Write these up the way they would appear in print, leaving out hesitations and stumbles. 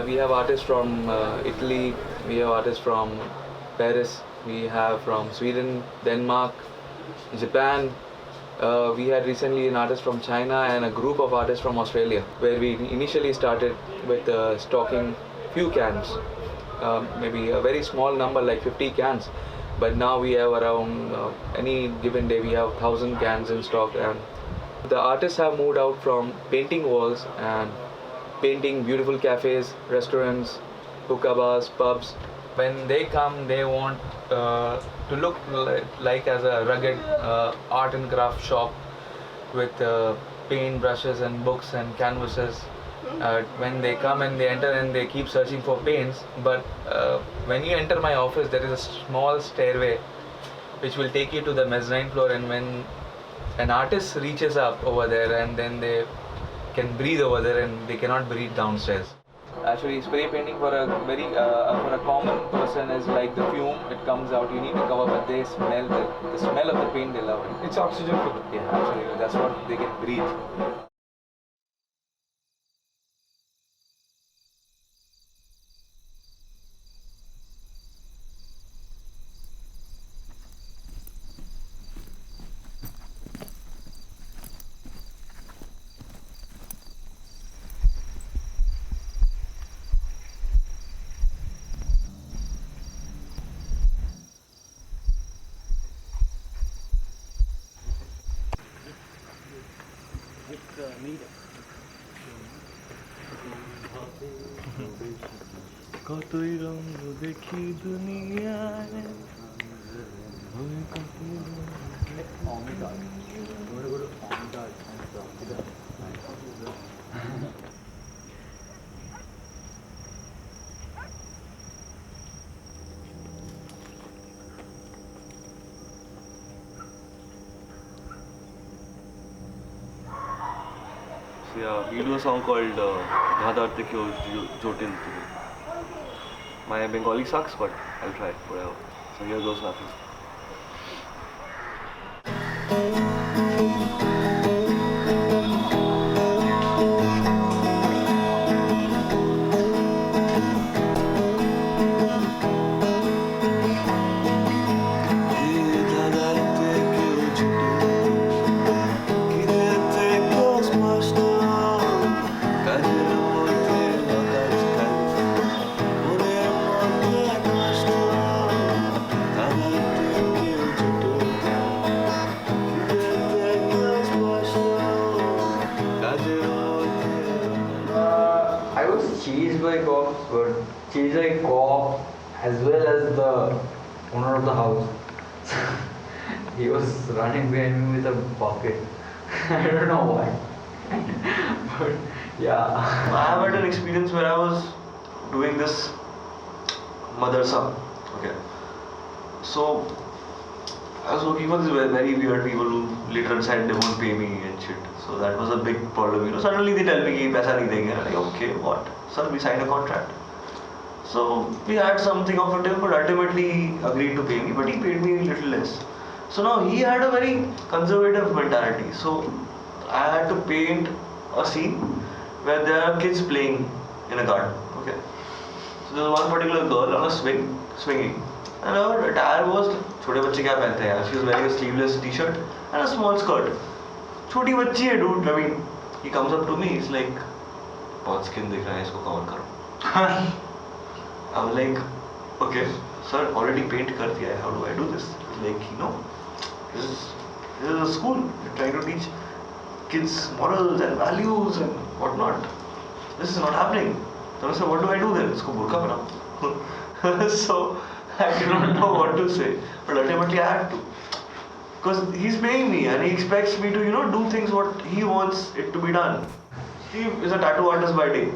we have artists from Italy, we have artists from Paris, we have from Sweden, Denmark, Japan. We had recently an artist from China and a group of artists from Australia, where we initially started with stocking few cans, maybe a very small number like 50 cans, but now we have around any given day we have 1,000 cans in stock. And the artists have moved out from painting walls and painting beautiful cafes, restaurants, hookah bars, pubs. When they come, they want to look like as a rugged art and craft shop with paint brushes and books and canvases. When they come and they enter and they keep searching for paints, but when you enter my office, there is a small stairway which will take you to the mezzanine floor, and when an artist reaches up over there, and then they can breathe over there and they cannot breathe downstairs. Actually, spray painting for a common person is like the fume. It comes out. You need to cover, but they smell the smell of the paint. They love it. It's oxygen for them. Yeah, absolutely. That's what they can breathe. কতই রঙ দেখি দুনিয়ায় Yeah, we do a song called Ghadar Tekyo Jotin. My Bengali sucks, but I'll try, whatever. So here goes nothing. I was chased by cops, but chased by cop as well as the owner of the house. He was running behind me with a bucket. I don't know why. But yeah. I have had an experience where I was doing this madrasa. Okay. So I was working for these very weird people who later said they won't pay me and shit. So that was a big problem. You know, suddenly they tell me कि पैसा नहीं देंगे. I'm like, okay, what? Sir, we signed a contract. So we had something of a deal, but ultimately he agreed to pay me, but he paid me a little less. So now he had a very conservative mentality. So I had to paint a scene where there are kids playing in a garden. Okay. So there's one particular girl on a swinging, and her attire was छोटे बच्चे क्या पहनते हैं? She was wearing a sleeveless t-shirt and a small skirt. छोटी बच्ची है dude. I mean, he comes up to me. He's like, बहुत skin दिख रहा है, इसको cover करो. I'm like, okay, sir, already paint कर दिया है. How do I do this? He's like, you know, this is a school. We're trying to teach kids morals and values and whatnot. This is not happening. So I said, what do I do then? इसको बुर्का बनाओ. So I did not know what to say, but ultimately I had to, because he's paying me and he expects me to, you know, do things what he wants it to be done. Steve is a tattoo artist by day.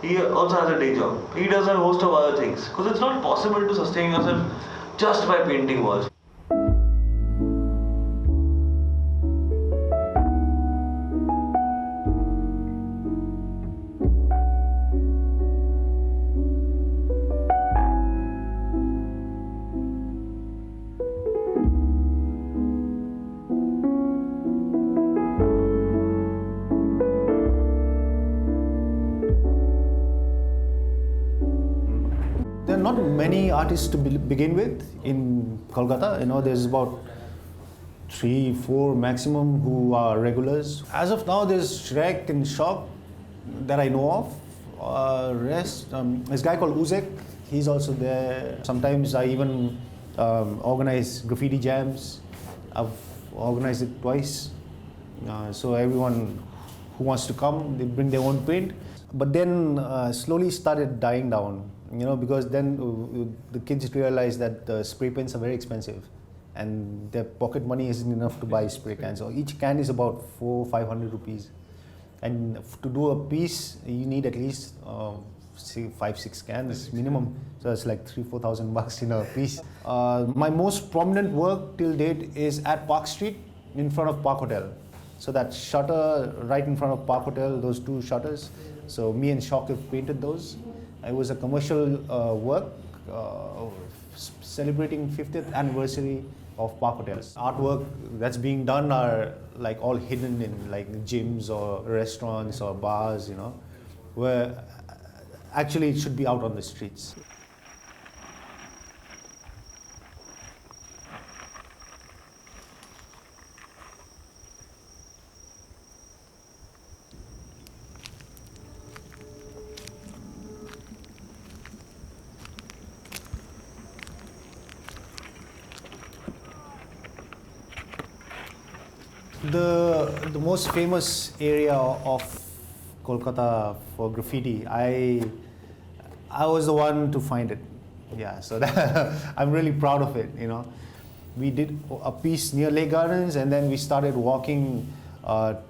He also has a day job. He does a host of other things, because it's not possible to sustain yourself just by painting walls. not many artists to begin with in Kolkata. There's about 3, 4 maximum who are regulars. As of now, there's Shrek and Shock that I know of. Rest, this guy called Uzek, he's also there. Sometimes I even organize graffiti jams. I've organized it twice. So everyone who wants to come, they bring their own paint. But then slowly started dying down, because then the kids realized that the spray paints are very expensive and their pocket money isn't enough to buy spray cans. So each can is about 400-500 rupees. And to do a piece, you need at least 5-6 cans minimum. So it's like 3,000-4,000 bucks in a piece. My most prominent work till date is at Park Street in front of Park Hotel. So that shutter right in front of Park Hotel, those 2 shutters. So me and Shock have painted those. It was a commercial work celebrating 50th anniversary of Park Hotels. Artwork that's being done are like all hidden in like gyms or restaurants or bars, where actually it should be out on the streets. The most famous area of Kolkata for graffiti, I was the one to find it. Yeah, so I'm really proud of it. We did a piece near Lake Gardens, and then we started walking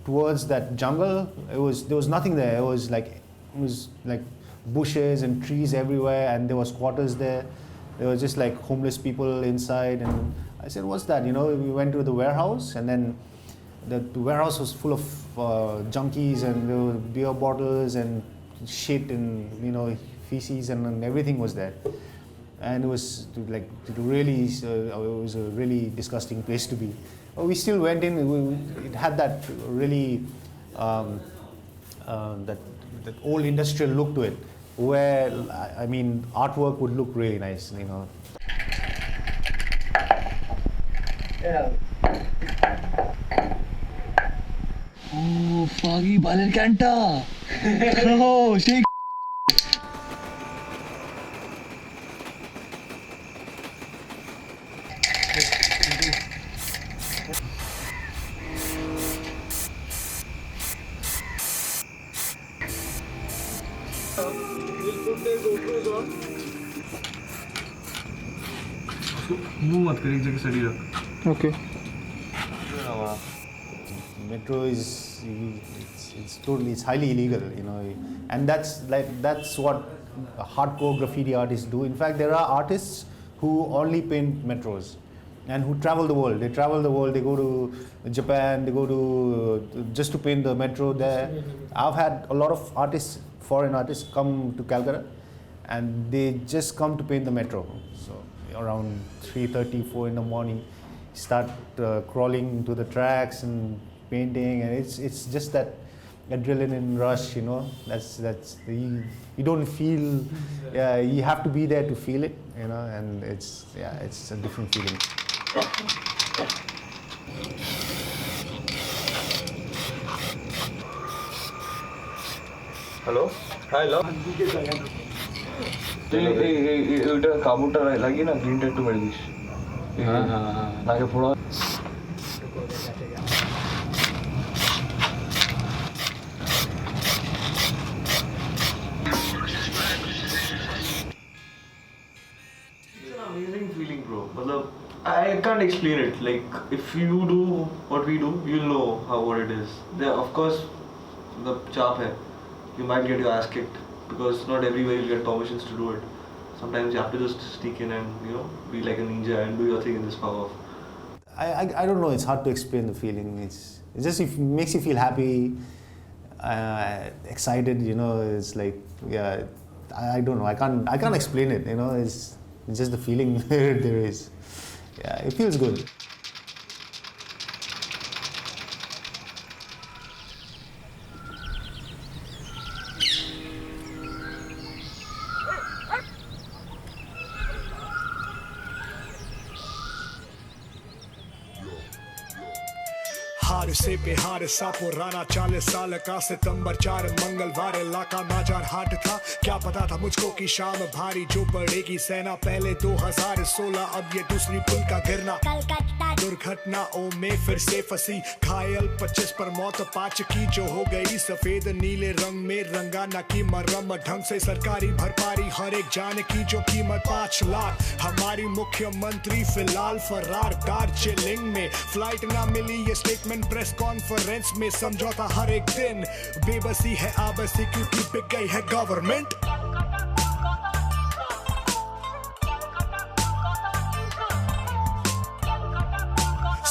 towards that jungle. There was nothing there. It was like bushes and trees everywhere, and there was squatters there. There was just like homeless people inside, and I said, "What's that?" We went to the warehouse, and then the warehouse was full of junkies, and there were beer bottles and shit and feces and everything was there. And it was really, it was a really disgusting place to be. But we still went in. It had that really that old industrial look to it, where artwork would look really nice. Yeah. Oh, foggy baller canta. Oh, shake. Move मत कर, एक जगह study रख. Okay. Metro it's highly illegal, and that's what hardcore graffiti artists do. In fact, there are artists who only paint metros and who travel the world. They travel the world. They go to Japan. They go to just to paint the metro there. I've had a lot of artists, foreign artists, come to Calcutta, and they just come to paint the metro. So around 3:30, 4 in the morning, start crawling to the tracks and painting, and it's just that adrenaline rush, that's you don't feel, you have to be there to feel it, and it's a different feeling. Hello? Hi, love. এটা কাপড়টা লাগিয়ে না গ্রিনটা একটু মেরে this. হ্যাঁ নাকে ফোড়া. Amazing feeling, bro. I can't explain it. Like, if you do what we do, you'll know what it is. There, of course, the chap hai. You might get your ass kicked because not everywhere you'll get permissions to do it. Sometimes you have to just sneak in and be like a ninja and do your thing and just fuck off. I don't know. It's hard to explain the feeling. It's just it makes you feel happy, excited. It's like I don't know. I can't explain it. It's just the feeling there is. Yeah, it feels good. हार से बिहार सा पुराना 40 साल का सितंबर 4 मंगलवार इलाका नाजार हाट था। क्या पता था मुझको कि शाम भारी जो पड़ेगी सेना पहले 2016 अब ये दूसरी पुल का गिरना। दुर्घटनाओं में फिर से फंसी घायल 25 पर मौत 5 की जो हो गई सफेद नीले रंग में रंगा न की मरम ढंग से सरकारी भरपाई हर एक जान की जो कीमत 5 लाख। हमारी मुख्यमंत्री फिलहाल फरार दार्जिलिंग में फ्लाइट ना मिली ये स्टेटमेंट प्रेस कॉन्फ्रेंस में समझौता हर एक दिन बेबसी है आबसी क्योंकि बिक गई है गवर्नमेंट।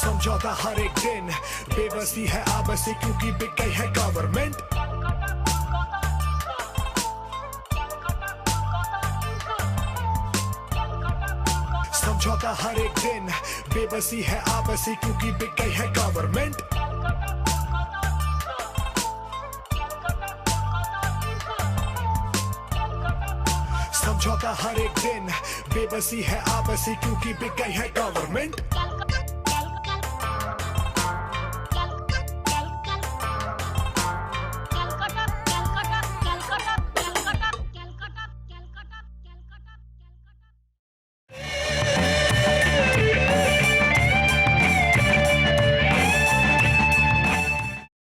समझौता हर एक दिन बेबसी है आबसी क्योंकि बिक गई है गवर्नमेंट। समझौता हर एक दिन बेबसी है आबसी क्योंकि बिक गई है गवर्नमेंट। समझौता हर एक दिन बेबसी है आबसी क्योंकि बिक गई है गवर्नमेंट।